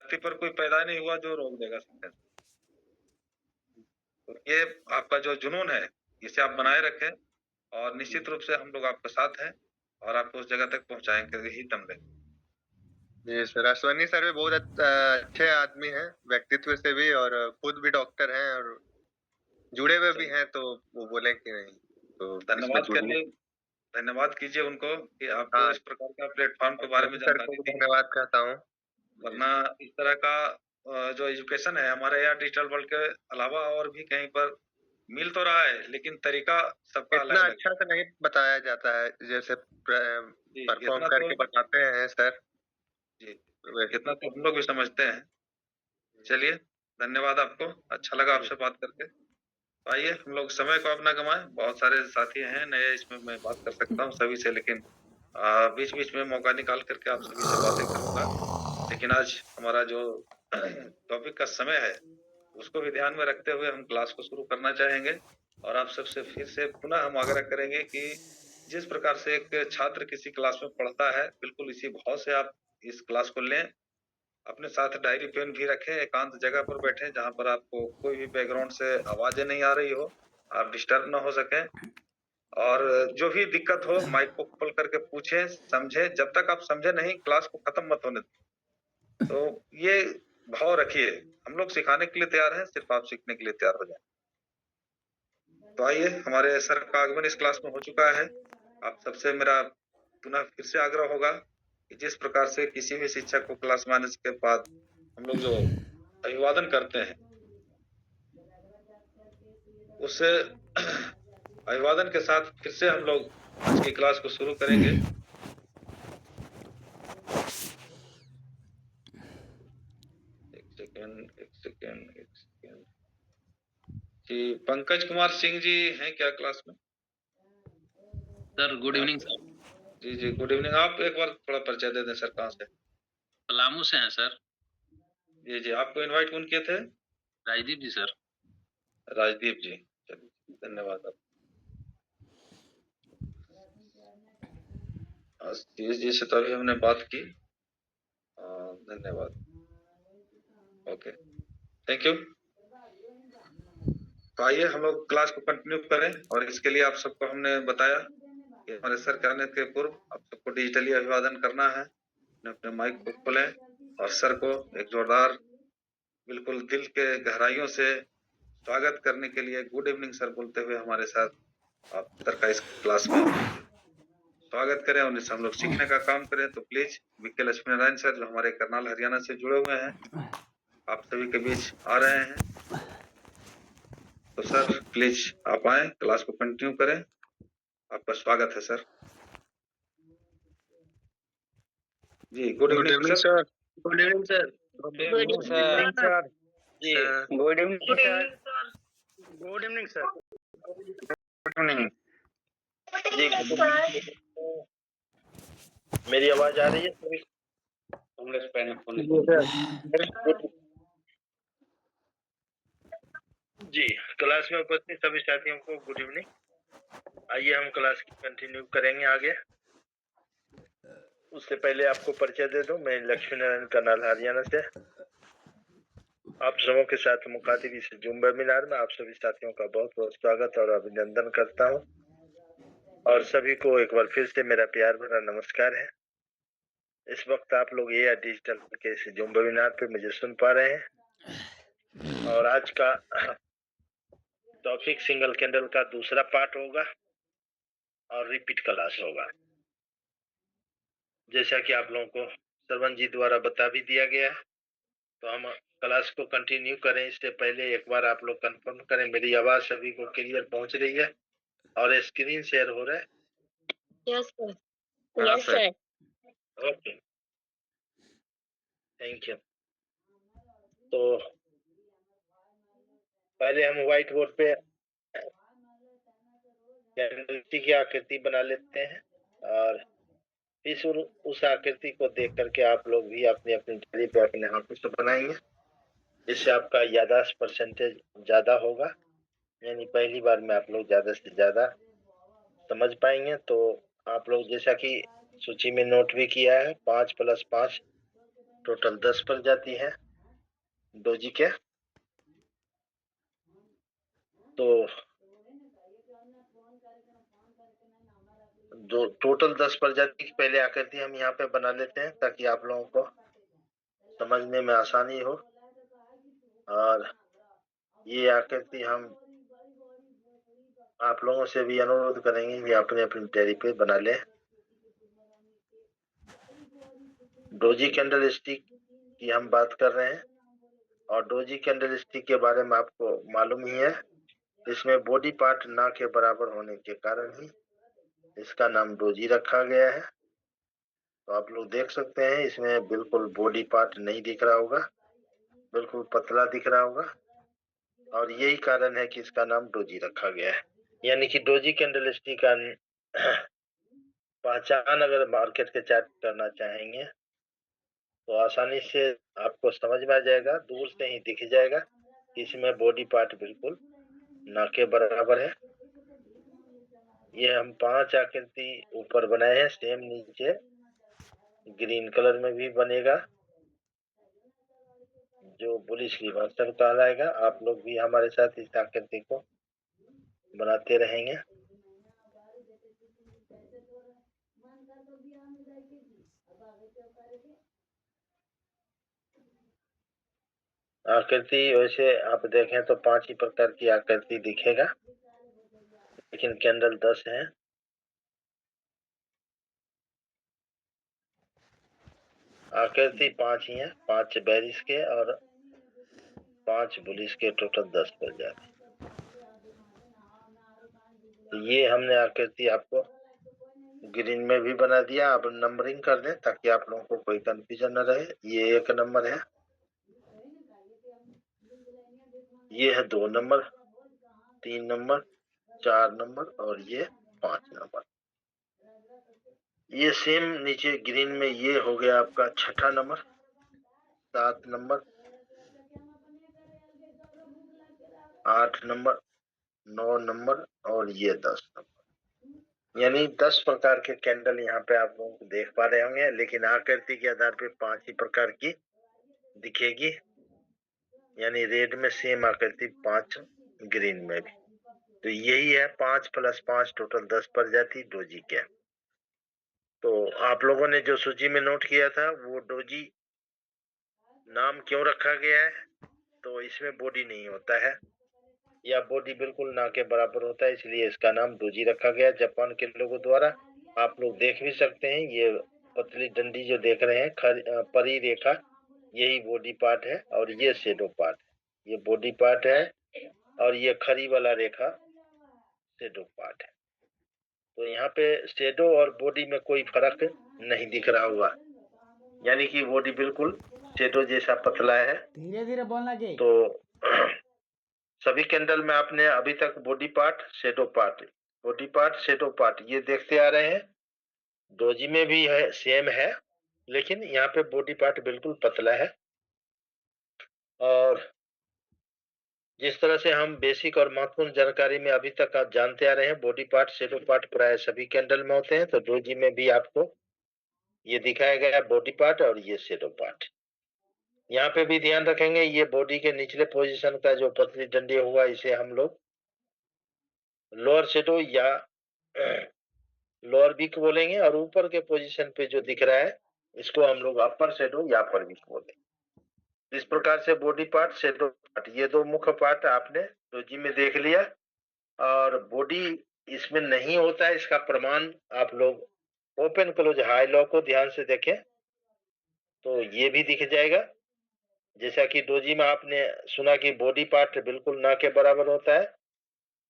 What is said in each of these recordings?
धरती पर कोई पैदा नहीं हुआ जो रोक देगा शिक्षा। तो ये आपका जो जुनून है, इसे आप बनाए रखें और निश्चित रूप से हम लोग आपके साथ हैं और आपको उस जगह तक पहुँचाएँगे ही दम लेके। जी सर, अश्वनी सर भी बहुत अच्छे आदमी हैं, व्यक्तित्व से भी, और खुद भी डॉक्टर हैं और जुड़े हुए भी हैं, तो वो बोले कि नहीं तो इसमें धन्यवाद जुड़िए। करिए, धन्यवाद कीजिए उनको कि आपको हाँ, इस प्रकार का प्लेटफ़ॉर्म के और बारे में सभी सर को जानकारी भी दी। धन्यवाद कहता हूँ। जी, वरना इस तरह का जो एजुकेशन है हमारे यहाँ डिजिटल वर्ल्ड के अलावा और भी कहीं पर मिल तो रहा है, लेकिन तरीका सबका इतना अलग-अलग अच्छा से नहीं बताया जाता है, जैसे है। जी, परफॉर्म करके बताते हैं सर, जी, वैसे। इतना तो हम लोग भी समझते हैं। चलिए, धन्यवाद आपको, अच्छा लगा जी, आपसे बात करके। तो आइए हम लोग समय को अब ना गँवाएँ, बहुत सारे साथी हैं नए, इसमें मैं बात कर सकता हूँ सभी से, लेकिन बीच-बीच में मौका निकाल कर के आप सभी से बातें करूँगा। लेकिन आज हमारा जो टॉपिक का समय है, उसको भी ध्यान में रखते हुए हम क्लास को शुरू करना चाहेंगे और आप सबसे फिर से पुनः हम आग्रह करेंगे कि जिस प्रकार से एक छात्र किसी क्लास में पढ़ता है, बिल्कुल इसी भाव से आप इस क्लास को लें। अपने साथ डायरी पेन भी रखें, एकांत जगह पर बैठें जहाँ पर आपको कोई भी बैकग्राउंड से आवाज़ें नहीं आ रही हो, आप डिस्टर्ब ना हो सकें और जो भी दिक्कत हो माइक को खोल करके पूछें, समझें, जब तक आप समझे नहीं क्लास को खत्म मत होने दें। तो ये भाव रखिए, हम लोग सिखाने के लिए तैयार हैं, सिर्फ आप सीखने के लिए तैयार हो जाएँ। तो आइए, हमारे सर का आगमन इस क्लास में हो चुका है। आप सबसे मेरा पुनः फिर से आग्रह होगा कि जिस प्रकार से किसी भी शिक्षक को क्लास में आने के बाद हम लोग जो अभिवादन करते हैं, उस अभिवादन के साथ फिर से हम लोग आज की क्लास को शुरू करेंगे। एक सेकंड, एक सेकंड, एक सेकंड। जी, पंकज कुमार सिंह जी हैं क्या क्लास में? Sir good evening sir. जी, जी, गुड इवनिंग। आप एक बार थोड़ा परिचय दे दें सर, कहाँ से? पलामू से हैं सर। जी, जी, आपको इनवाइट कौन किए थे? राजदीप जी सर। राजदीप जी। चलिए, धन्यवाद आप। आशीष जी से तो अभी हमने बात की। धन्यवाद। Okay, thank you. तो आइए हम लोग क्लास को कंटिन्यू करें और इसके लिए आप सबको हमने बताया कि हमारे सर के आने के पूर्व आप सबको डिजिटली अभिवादन करना है। अपने माइक को खोलें और सर को एक जोरदार, बिल्कुल दिल के गहराइयों से स्वागत करने के लिए गुड इवनिंग सर बोलते हुए हमारे साथ आप सर का इस क्लास में स्वागत करें और इससे हम लोग सीखने का काम करें। तो please VK Lakshmi Narayan sir जो हमारे करनाल हरियाणा से जुड़े हुए हैं, आप सभी के बीच आ रहे हैं। तो सर प्लीज आप आए, क्लास को कंटिन्यू करें। आपका स्वागत है सर। जी, good evening sir. Good evening sir. Good evening sir. जी good evening sir. Good evening sir. Good evening. जी मेरी आवाज आ रही है सभी? जी, क्लास में उपस्थित सभी साथियों को गुड इवनिंग। आइए हम क्लास कंटिन्यू करेंगे आगे। उससे पहले आपको परिचय दे दूं, मैं लक्ष्मी नारायण करनाल हरियाणा से आप सबों के साथ मुखातिब इस जूम वेबिनार में आप सभी साथियों का बहुत बहुत स्वागत और अभिनंदन करता हूं और सभी को एक बार फिर से मेरा प्यार भरा नमस्कार है। इस वक्त आप लोग ये डिजिटल के इस जूम वेबिनार पे मुझे सुन पा रहे हैं और आज का टॉपिक सिंगल कैंडल का दूसरा पार्ट होगा और रिपीट क्लास होगा। जैसा कि आप लोगों को श्रवण जी द्वारा बता भी दिया गया है, तो हम क्लास को कंटिन्यू करें इससे पहले एक बार आप लोग कंफर्म करें मेरी आवाज सभी को क्लियर पहुंच रही है और स्क्रीन शेयर हो रहा है? Yes sir. Yes sir. Okay, thank you. तो पहले हम व्हाइट बोर्ड पे कैंडल की आकृति बना लेते हैं और इस उस आकृति को देख करके आप लोग भी अपनी अपनी डायरी पे अपने हाथों से बनाएंगे। इससे आपका याददाश्त परसेंटेज ज्यादा होगा, यानी पहली बार में आप लोग ज्यादा से ज्यादा समझ पाएंगे। तो आप लोग जैसा कि सूची में नोट भी किया है 5 + 5 टोटल 10 प्रजाति है डोजी के। तो जो टोटल 10 प्रजाति की पहले आकृति हम यहाँ पे बना लेते हैं ताकि आप लोगों को समझने में आसानी हो। और ये आकृति हम आप लोगों से भी अनुरोध करेंगे कि अपने अपनी डायरी पे बना लें। डोजी कैंडल स्टिक की हम बात कर रहे हैं और डोजी कैंडल स्टिक के बारे में आपको मालूम ही है। इसमें बॉडी पार्ट ना के बराबर होने के कारण ही इसका नाम डोजी रखा गया है। तो आप लोग देख सकते हैं इसमें बिल्कुल बॉडी पार्ट नहीं दिख रहा होगा, बिल्कुल पतला दिख रहा होगा और यही कारण है कि इसका नाम डोजी रखा गया है। यानी कि डोजी कैंडल स्टिक का पहचान अगर मार्केट के चार्ट करना चाहेंगे तो आसानी से आपको समझ में आ जाएगा, दूर से ही दिख जाएगा कि इसमें बॉडी पार्ट बिल्कुल ना के बराबर है। ये हम 5 आकृति ऊपर बनाए हैं, सेम नीचे ग्रीन कलर में भी बनेगा जो बुलिश रिवर्सल कहलाएगा। आप लोग भी हमारे साथ इस आकृति को बनाते रहेंगे। आकृति वैसे आप देखें तो 5 ही प्रकार की आकृति दिखेगा, लेकिन कैंडल 10 है। आकृति 5 ही है, 5 बेरिस के और 5 बुलिश के, टोटल 10 प्रजाति। ये हमने आकृति आपको ग्रीन में भी बना दिया। अब नंबरिंग कर दें ताकि आप लोगों को कोई कंफ्यूजन न रहे। ये 1 नंबर है, ये है 2 नंबर, 3 नंबर, 4 नंबर और ये 5 नंबर। ये सेम नीचे ग्रीन में ये हो गया आपका 6ठा नंबर, 7 नंबर, 8 नंबर, 9 नंबर और ये 10 नंबर। यानी 10 प्रकार के कैंडल यहाँ पे आप लोगों को देख पा रहे होंगे, लेकिन आकृति के आधार पे 5 ही प्रकार की दिखेगी। यानी रेड में सेम आकृति 5, ग्रीन में भी। तो यही है 5 + 5 टोटल 10 प्रजाति डोजी के। तो आप लोगों ने जो सूची में नोट किया था वो डोजी नाम क्यों रखा गया है, तो इसमें बॉडी नहीं होता है या बॉडी बिल्कुल ना के बराबर होता है, इसलिए इसका नाम डोजी रखा गया जापान के लोगों द्वारा। आप लोग देख भी सकते हैं ये पतली डंडी जो देख रहे हैं परी रेखा, यही बॉडी पार्ट है और ये शेडो पार्ट है। ये बॉडी पार्ट है और ये खरी वाला रेखा शेडो पार्ट है। तो यहाँ पे शेडो और बॉडी में कोई फर्क नहीं दिख रहा होगा, यानी कि बॉडी बिल्कुल शेडो जैसा पतला है। धीरे धीरे बोलना के तो सभी कैंडल में आपने अभी तक body part, shadow part, body part, shadow part ये देखते आ रहे हैं। डोजी में भी है, सेम है, लेकिन यहाँ पे बॉडी पार्ट बिल्कुल पतला है। और जिस तरह से हम बेसिक और महत्वपूर्ण जानकारी में अभी तक आप जानते आ रहे हैं, बॉडी पार्ट, शेडो पार्ट प्राय सभी कैंडल में होते हैं। तो डोजी में भी आपको ये दिखाया गया है बॉडी पार्ट और ये शेडो पार्ट। यहाँ पे भी ध्यान रखेंगे, ये बॉडी के निचले पोजीशन का जो पतली डंडी हुआ इसे हम लोग लोअर शेडो या लोअर विक बोलेंगे, और ऊपर के पोजीशन पे जो दिख रहा है इसको हम लोग अपर शेडो या अपर विक बोलेंगे। इस प्रकार से बॉडी पार्ट, शेडो पार्ट ये 2 मुख्य पार्ट आपने डोजी में देख लिया। और बॉडी इसमें नहीं होता है, इसका प्रमाण आप लोग ओपन क्लोज हाई लॉ को ध्यान से देखें तो ये भी दिख जाएगा। जैसा कि डोजी में आपने सुना कि बॉडी पार्ट बिल्कुल ना के बराबर होता है,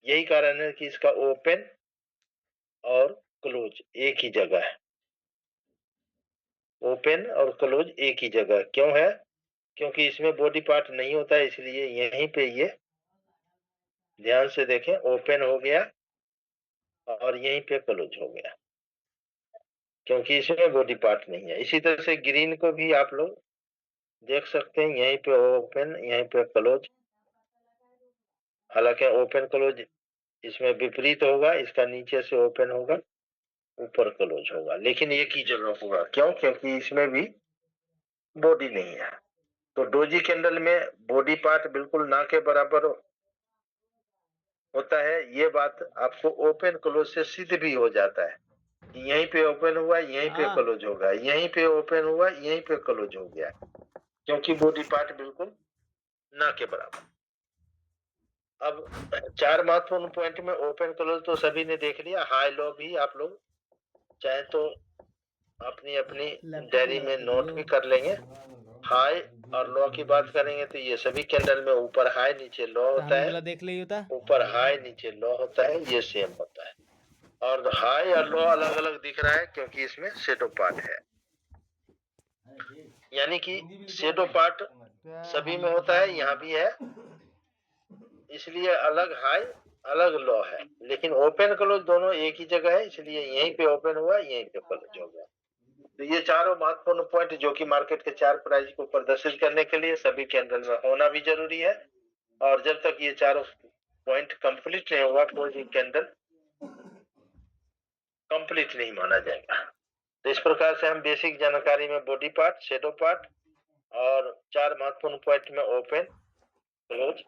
यही कारण है कि इसका ओपन और क्लोज एक ही जगह है। ओपन और क्लोज एक ही जगह क्यों है? क्योंकि इसमें बॉडी पार्ट नहीं होता है, इसलिए यहीं पे ये ध्यान से देखें ओपन हो गया और यहीं पे क्लोज हो गया, क्योंकि इसमें बॉडी पार्ट नहीं है। इसी तरह से ग्रीन को भी आप लोग देख सकते हैं, यहीं पे ओपन, यहीं पे क्लोज। हालांकि ओपन क्लोज इसमें विपरीत होगा, इसका नीचे से ओपन होगा, ऊपर क्लोज होगा, लेकिन एक ही जगह होगा। क्यों? क्योंकि इसमें भी बॉडी नहीं है। तो डोजी कैंडल में बॉडी पार्ट बिल्कुल ना के बराबर होता है। ये बात आपको ओपन क्लोज से सिद्ध भी हो जाता है कि यहीं पे ओपन हुआ, यहीं पे क्लोज होगा, यहीं पे ओपन हुआ, यहीं पे क्लोज हो गया, क्योंकि बॉडी पार्ट बिल्कुल ना के बराबर। अब 4 महत्वपूर्ण पॉइंट में ओपन क्लोज तो सभी ने देख लिया। हाई लो भी आप लोग चाहे तो अपनी अपनी डायरी में नोट भी कर लेंगे। हाई और लो की बात करेंगे तो ये सभी कैंडल में ऊपर हाई नीचे लो होता है, देख ली होता ऊपर हाई नीचे लो होता है, ये सेम होता है। और हाई और लो अलग अलग दिख रहा है क्योंकि इसमें शेडो पार्ट है, यानी कि शेडो पार्ट सभी में होता है, यहाँ भी है, इसलिए अलग हाई अलग लो है। लेकिन ओपन क्लोज दोनों एक ही जगह है, इसलिए यहीं पे ओपन हुआ, यहीं पे क्लोज हो गया। तो ये चारों महत्वपूर्ण पॉइंट जो कि मार्केट के 4 प्राइस को प्रदर्शित करने के लिए सभी कैंडल में होना भी जरूरी है। और जब तक ये चारों पॉइंट कंप्लीट नहीं होगा कोई कैंडल कंप्लीट नहीं माना जाएगा। तो इस प्रकार से हम बेसिक जानकारी में बॉडी पार्ट, शेडो पार्ट और 4 महत्वपूर्ण पॉइंट में ओपन क्लोज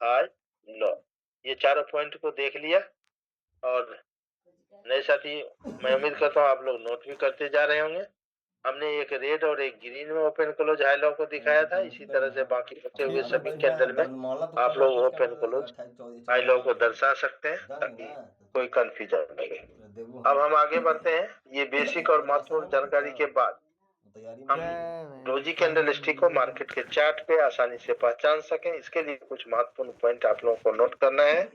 हाई लो, ये चारों पॉइंट को देख लिया। और नए साथी मैं उम्मीद करता हूँ आप लोग नोट भी करते जा रहे होंगे। हमने एक रेड और एक ग्रीन में ओपन क्लोज हाई लो को दिखाया था, इसी तरह से बाकी बचे हुए सभी कैंडल में आप लोग ओपन क्लोज हाई लो को दर्शा सकते हैं ताकि कोई कंफ्यूजन न रहे। अब हम आगे बढ़ते हैं। ये बेसिक और महत्वपूर्ण जानकारी के बाद हम डोजी कैंडल स्टिक को मार्केट के चार्ट पे आसानी से पहचान सकें, इसके लिए कुछ महत्वपूर्ण पॉइंट आप लोगों को नोट करना है,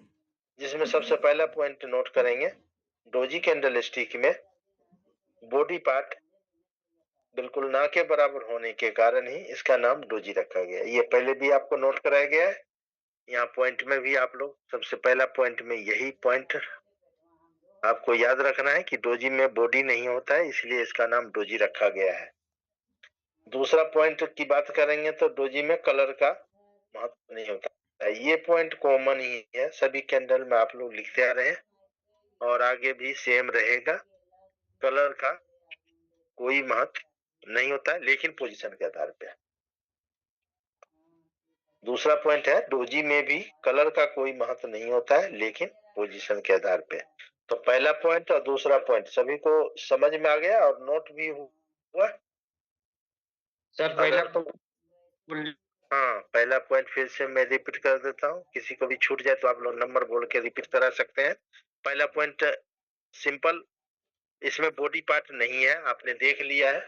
जिसमें सबसे पहला पॉइंट नोट करेंगे। डोजी कैंडल स्टिक में बॉडी पार्ट बिल्कुल ना के बराबर होने के कारण ही इसका नाम डोजी रखा गया। ये पहले भी आपको नोट कराया गया है, यहाँ पॉइंट में भी आप लोग सबसे पहला पॉइंट में यही पॉइंट आपको याद रखना है कि डोजी में बॉडी नहीं होता है, इसलिए इसका नाम डोजी रखा गया है। दूसरा पॉइंट की बात करेंगे तो डोजी में कलर का महत्व नहीं होता है। ये पॉइंट कॉमन ही है, सभी कैंडल में आप लोग लिखते आ रहे हैं और आगे भी सेम रहेगा। कलर का कोई महत्व नहीं होता है, लेकिन पोजीशन के आधार पे। दूसरा पॉइंट है डोजी में भी कलर का कोई महत्व नहीं होता है, लेकिन पोजीशन के आधार पे। तो पहला पॉइंट और दूसरा पॉइंट सभी को समझ में आ गया और नोट भी हुआ। सर पहला तो हाँ, पहला पॉइंट फिर से मैं रिपीट कर देता हूँ, किसी को भी छूट जाए तो आप लोग नंबर बोल के रिपीट करा सकते हैं। पहला पॉइंट सिंपल, इसमें बॉडी पार्ट नहीं है, आपने देख लिया है,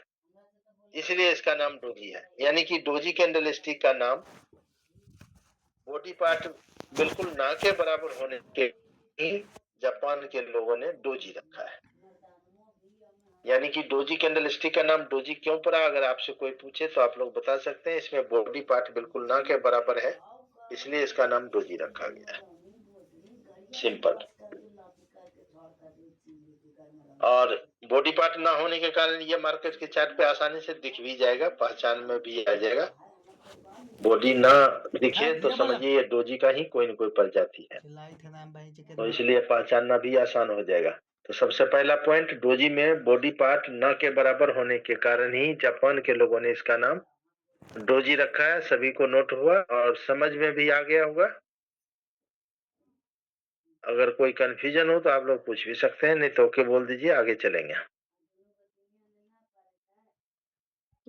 इसलिए इसका नाम डोजी है। यानी कि डोजी कैंडल स्टिक का नाम बॉडी पार्ट बिल्कुल ना के बराबर होने के ही जापान के लोगों ने डोजी रखा है। यानी कि डोजी कैंडल स्टिक का नाम डोजी क्यों पड़ा, अगर आपसे कोई पूछे तो आप लोग बता सकते हैं इसमें बॉडी पार्ट बिल्कुल ना के बराबर है, इसलिए इसका नाम डोजी रखा गया है। सिंपल। और बॉडी पार्ट ना होने के कारण ये मार्केट के चार्ट पे आसानी से दिख भी जाएगा, पहचान में भी आ जाएगा। बॉडी ना दिखे तो समझिए ये डोजी का ही कोई न कोई प्रजाति है, तो इसलिए पहचानना भी आसान हो जाएगा। तो सबसे पहला पॉइंट, डोजी में बॉडी पार्ट न के बराबर होने के कारण ही जापान के लोगों ने इसका नाम डोजी रखा है। सभी को नोट हुआ और समझ में भी आ गया होगा। अगर कोई कंफ्यूजन हो तो आप लोग पूछ भी सकते हैं, नहीं तो ओके बोल दीजिए, आगे चलेंगे।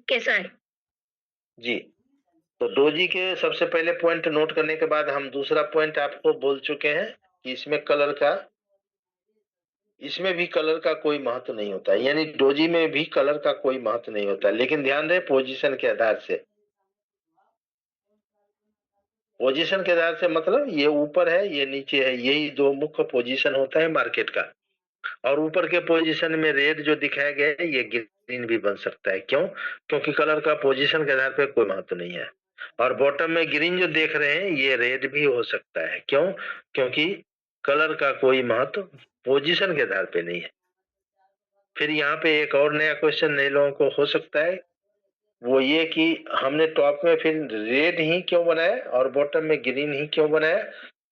कैसा है जी, तो डोजी के सबसे पहले पॉइंट नोट करने के बाद हम दूसरा पॉइंट आपको बोल चुके हैं कि इसमें भी कलर का कोई महत्व नहीं होता है, यानी डोजी में भी कलर का कोई महत्व नहीं होता है, लेकिन ध्यान रहे पोजीशन के आधार से। पोजीशन के आधार से मतलब ये ऊपर है ये नीचे है, यही दो मुख्य पोजीशन होता है मार्केट का। और ऊपर के पोजीशन में रेड जो दिखाया गया है ये ग्रीन भी बन सकता है। क्यों? क्योंकि कलर का पोजीशन के आधार पे कोई महत्व नहीं है। और बॉटम में ग्रीन जो देख रहे हैं ये रेड भी हो सकता है। क्यों? क्योंकि कलर का कोई महत्व पोजीशन के आधार पे नहीं है। फिर यहाँ पे एक और नया क्वेश्चन नए लोगों को हो सकता है, वो ये कि हमने टॉप में फिर रेड ही क्यों बनाया और बॉटम में ग्रीन ही क्यों बनाया।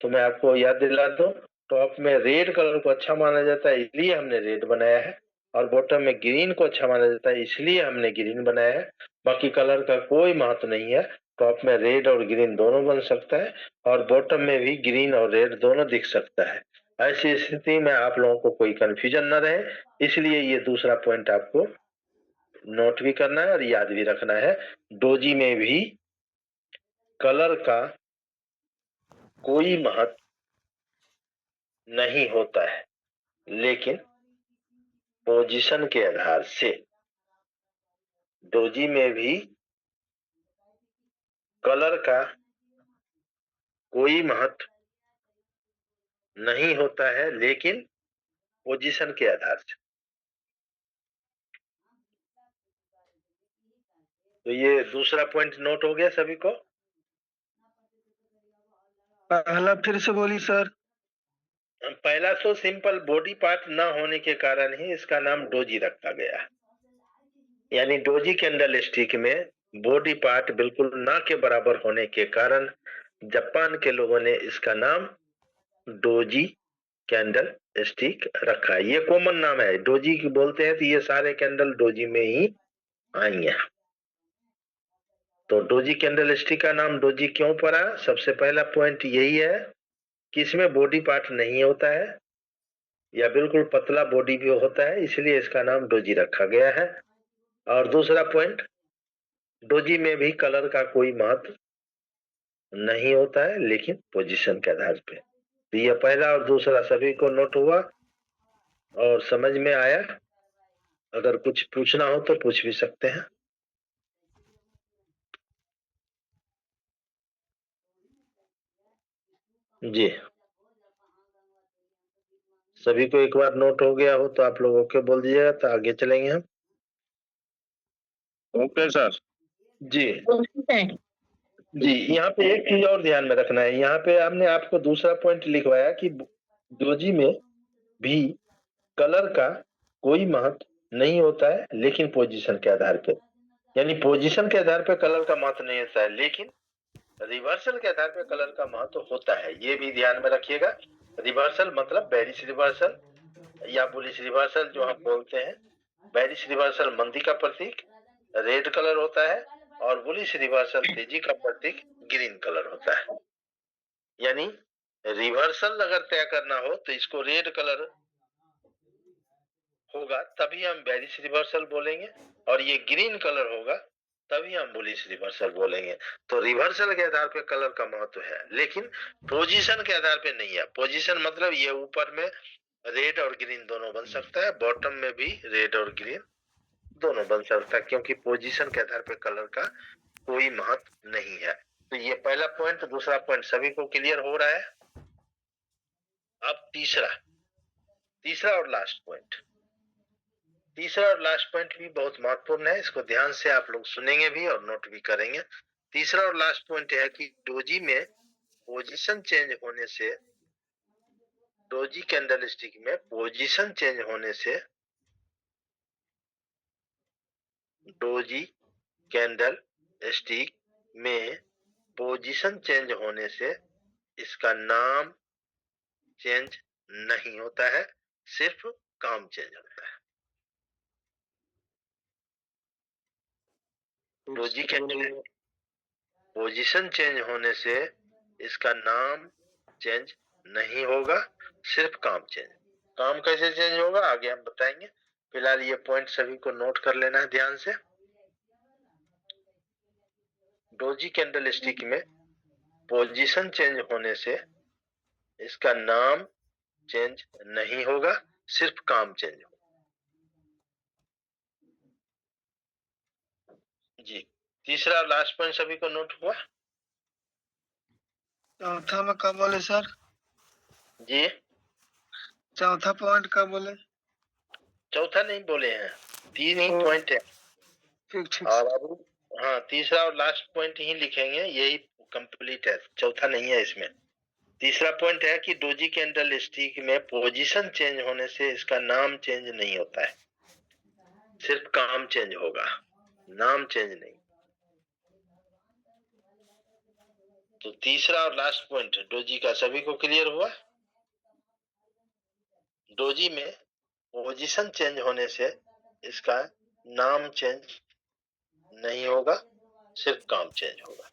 तो मैं आपको याद दिला दूं, टॉप में रेड कलर को अच्छा माना जाता है, इसलिए हमने रेड बनाया है। और बॉटम में ग्रीन को अच्छा माना जाता है, इसलिए हमने ग्रीन बनाया है। बाकी कलर का कोई महत्व नहीं है। टॉप में रेड और ग्रीन दोनों बन सकता है और बॉटम में भी ग्रीन और रेड दोनों दिख सकता है। ऐसी स्थिति में आप लोगों को कोई कंफ्यूजन न रहे, इसलिए ये दूसरा पॉइंट आपको नोट भी करना है और याद भी रखना है। डोजी में भी कलर का कोई महत्व नहीं होता है, लेकिन पोजीशन के आधार से डोजी में भी कलर का कोई महत्व नहीं होता है, लेकिन पोजीशन के आधार से। तो ये दूसरा पॉइंट नोट हो गया सभी को? पहला फिर से बोली सर। पहला तो सिंपल बॉडी पार्ट न होने के कारण ही इसका नाम डोजी रखा गया। यानी डोजी कैंडल स्टिक में बॉडी पार्ट बिल्कुल ना के बराबर होने के कारण जापान के लोगों ने इसका नाम डोजी कैंडल स्टिक रखा है। ये कॉमन नाम है, डोजी की बोलते हैं तो ये सारे कैंडल डोजी में ही आएंगे। तो डोजी कैंडल स्टिक का नाम डोजी क्यों पड़ा? सबसे पहला पॉइंट यही है कि इसमें बॉडी पार्ट नहीं होता है या बिल्कुल पतला बॉडी भी होता है, इसलिए इसका नाम डोजी रखा गया है। और दूसरा पॉइंट, डोजी में भी कलर का कोई महत्व नहीं होता है, लेकिन पोजीशन के आधार पे। तो ये पहला और दूसरा सभी को नोट हुआ और समझ में आया। अगर कुछ पूछना हो तो पूछ भी सकते हैं। जी, सभी को एक बार नोट हो गया हो तो आप लोग ओके बोल दीजिएगा, तो आगे चलेंगे हम। Okay sir. जी सर। जी, यहाँ पे एक चीज और ध्यान में रखना है। यहाँ पे हमने आपको दूसरा पॉइंट लिखवाया कि डोजी में भी कलर का कोई महत्व नहीं होता है, लेकिन पोजीशन के आधार पे। यानी पोजीशन के आधार पे कलर का महत्व नहीं होता है, लेकिन रिवर्सल के आधार पे कलर का महत्व होता है। ये भी ध्यान में रखिएगा। रिवर्सल मतलब बेरिश रिवर्सल या बुलिश रिवर्सल जो हम बोलते हैं। बेरिश रिवर्सल मंदी का प्रतीक रेड कलर होता है और बुलिश रिवर्सल तेजी का प्रतीक ग्रीन कलर होता है। यानी रिवर्सल अगर तय करना हो तो इसको रेड कलर होगा तभी हम बेरिश रिवर्सल बोलेंगे, और ये ग्रीन कलर होगा तभी हम बुलिश रिवर्सल बोलेंगे। तो रिवर्सल के आधार पे कलर का महत्व है, लेकिन पोजीशन के आधार पे नहीं है। पोजीशन मतलब ये ऊपर में रेड और ग्रीन दोनों बन सकता है, बॉटम में भी रेड और ग्रीन दोनों बन सकता है, क्योंकि पोजीशन के आधार पे कलर का कोई महत्व नहीं है। तो ये पहला पॉइंट, दूसरा पॉइंट सभी को क्लियर हो रहा है। अब तीसरा और लास्ट पॉइंट। तीसरा और लास्ट पॉइंट भी बहुत महत्वपूर्ण है, इसको ध्यान से आप लोग सुनेंगे भी और नोट भी करेंगे। तीसरा और लास्ट पॉइंट है कि डोजी में पोजीशन चेंज होने से, डोजी कैंडल स्टिक में पोजीशन चेंज होने से, डोजी कैंडल स्टिक में पोजीशन चेंज होने से इसका नाम चेंज नहीं होता है, सिर्फ काम चेंज होता है। डोजी कैंडल पोजीशन चेंज होने से इसका नाम चेंज नहीं होगा, सिर्फ काम चेंज। काम कैसे चेंज होगा आगे हम बताएंगे। फिलहाल ये पॉइंट सभी को नोट कर लेना है ध्यान से। डोजी कैंडल स्टिक में पोजीशन चेंज होने से इसका नाम चेंज नहीं होगा, सिर्फ काम चेंज होगा। जी, तीसरा और लास्ट पॉइंट सभी को नोट हुआ? चौथा में कब बोले सर? जी, चौथा पॉइंट कब बोले? चौथा नहीं बोले हैं, तीन ही पॉइंट है। ठीक और अब हाँ, तीसरा और लास्ट पॉइंट ही लिखेंगे, यही कंप्लीट है, चौथा नहीं है इसमें। तीसरा पॉइंट है कि डोजी कैंडल स्टिक में पोजीशन चेंज होने से इसका नाम चेंज नहीं होता है, सिर्फ काम चेंज होगा, नाम चेंज नहीं। तो तीसरा और लास्ट पॉइंट डोजी का सभी को क्लियर हुआ? डोजी में पोजीशन चेंज होने से इसका नाम चेंज नहीं होगा, सिर्फ काम चेंज होगा।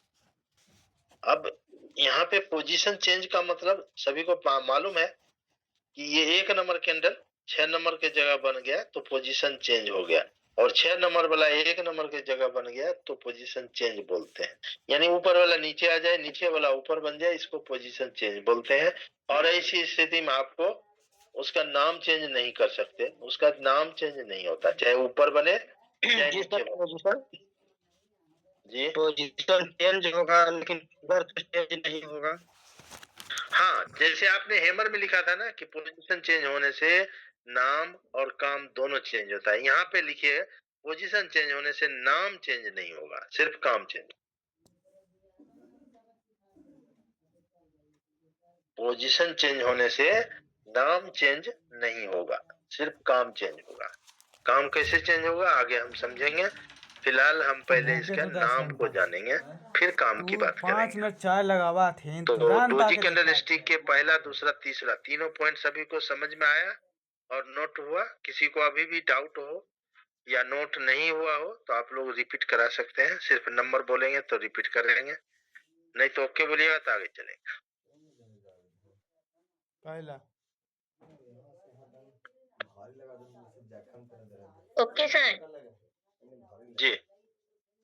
अब यहाँ पे पोजीशन चेंज का मतलब सभी को मालूम है कि ये 1 नंबर कैंडल 6 नंबर के जगह बन गया तो पोजीशन चेंज हो गया, और 6 नंबर वाला 1 नंबर के जगह बन गया तो पोजीशन चेंज बोलते हैं। यानी ऊपर वाला नीचे आ जाए, नीचे वाला ऊपर बन जाए, इसको पोजीशन चेंज बोलते हैं। और ऐसी स्थिति में आपको उसका नाम चेंज नहीं कर सकते, उसका नाम चेंज नहीं होता, चाहे ऊपर बने चाहे जी नीचे सर, बने। पोजीशन जी पोजीशन चेंज होगा लेकिन बर्थ चेंज नहीं होगा। हाँ, जैसे आपने हैमर में लिखा था ना कि पोजीशन चेंज होने से नाम और काम दोनों चेंज होता है, यहाँ पे लिखिए पोजीशन चेंज होने से नाम चेंज नहीं होगा, सिर्फ काम चेंज। पोजीशन चेंज होने से नाम चेंज नहीं होगा, सिर्फ काम चेंज होगा। काम कैसे चेंज होगा आगे हम समझेंगे, फिलहाल हम पहले इसके नाम को जानेंगे, फिर काम की बात 5 करेंगे। मिनट चाय लगावा थी तो तुरंत डोजी आके कैंडल देखा। स्टिक के पहला, दूसरा, तीसरा तीनों पॉइंट सभी को समझ में आया और नोट हुआ? किसी को अभी भी डाउट हो या नोट नहीं हुआ हो तो आप लोग रिपीट करा सकते हैं, सिर्फ नंबर बोलेंगे तो रिपीट करेंगे, नहीं तो ओके बोलिएगा तो आगे चलेंगे। पहला ओके सर। जी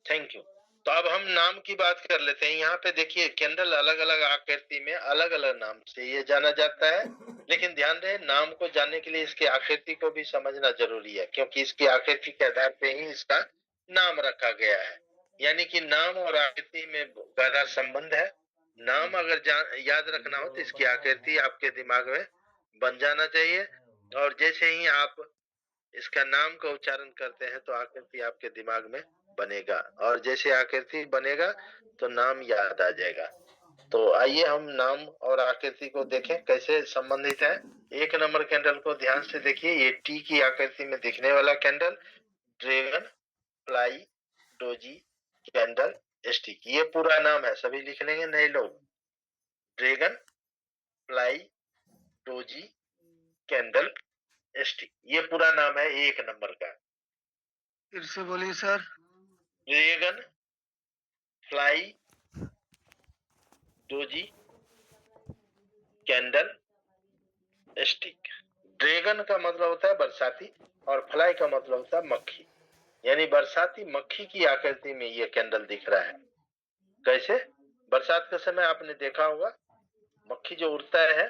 थैंक यू। तो अब हम नाम की बात कर लेते हैं। यहाँ पे देखिए कैंडल अलग अलग आकृति में अलग अलग नाम से ये जाना जाता है, लेकिन ध्यान रहे नाम को जानने के लिए इसकी आकृति को भी समझना जरूरी है, क्योंकि इसकी आकृति के आधार पे ही इसका नाम रखा गया है। यानी कि नाम और आकृति में गहरा संबंध है। नाम अगर याद रखना हो तो इसकी आकृति आपके दिमाग में बन जाना चाहिए, और जैसे ही आप इसका नाम का उच्चारण करते हैं तो आकृति आपके दिमाग में बनेगा, और जैसे आकृति बनेगा तो नाम याद आ जाएगा। तो आइए हम नाम और आकृति को देखें कैसे संबंधित है। 1 नंबर कैंडल को ध्यान से देखिए, ये टी की आकृति में दिखने वाला candle dragon fly doji candlestick, ये पूरा नाम है, सभी लिख लेंगे नए लोग। Dragon fly doji candlestick, ये पूरा नाम है 1 नंबर का। फिर से बोलिए sir. Dragon fly doji candle stick. Dragon का मतलब होता है बरसाती और फ्लाई का मतलब होता है मक्खी, यानी बरसाती मक्खी की आकृति में ये कैंडल दिख रहा है। कैसे? बरसात के समय आपने देखा होगा मक्खी जो उड़ता है